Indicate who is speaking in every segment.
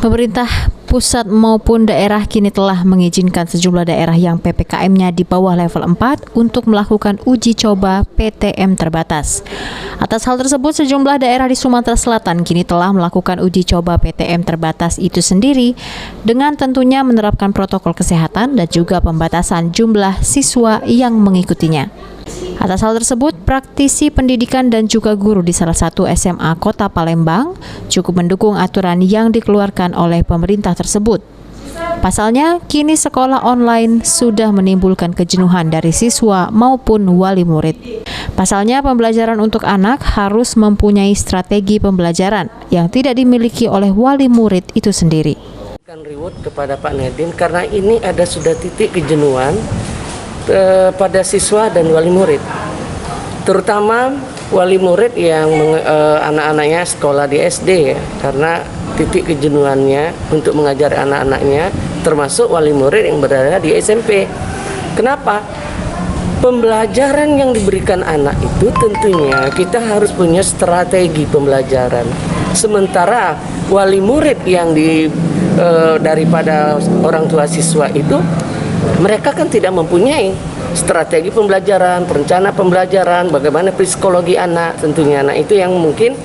Speaker 1: Pemerintah pusat maupun daerah kini telah mengizinkan sejumlah daerah yang PPKM-nya di bawah level 4 untuk melakukan uji coba PTM terbatas. Atas hal tersebut, sejumlah daerah di Sumatera Selatan kini telah melakukan uji coba PTM terbatas itu sendiri dengan tentunya menerapkan protokol kesehatan dan juga pembatasan jumlah siswa yang mengikutinya. Atas hal tersebut, praktisi pendidikan dan juga guru di salah satu SMA Kota Palembang cukup mendukung aturan yang dikeluarkan oleh pemerintah tersebut. Pasalnya, kini sekolah online sudah menimbulkan kejenuhan dari siswa maupun wali murid. Pasalnya, pembelajaran untuk anak harus mempunyai strategi pembelajaran yang tidak dimiliki oleh wali murid itu sendiri.
Speaker 2: Reward kepada Pak Nedin karena ini ada sudah titik kejenuhan pada siswa dan wali murid, terutama wali murid yang anak-anaknya sekolah di SD ya, karena titik kejenuhannya untuk mengajar anak-anaknya, termasuk wali murid yang berada di SMP. Kenapa? Pembelajaran yang diberikan anak itu tentunya kita harus punya strategi pembelajaran. Sementara wali murid yang daripada orang tua siswa itu, mereka kan tidak mempunyai strategi pembelajaran, perencana pembelajaran, bagaimana psikologi anak tentunya. Nah, itu yang mungkin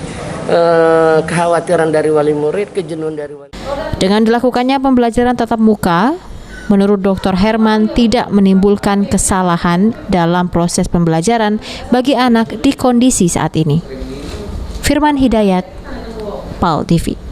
Speaker 2: kekhawatiran dari wali murid, kejenuhan dari wali murid.
Speaker 1: Dengan dilakukannya pembelajaran tatap muka, menurut Dr. Herman tidak menimbulkan kesalahan dalam proses pembelajaran bagi anak di kondisi saat ini. Firman Hidayat, PAL TV.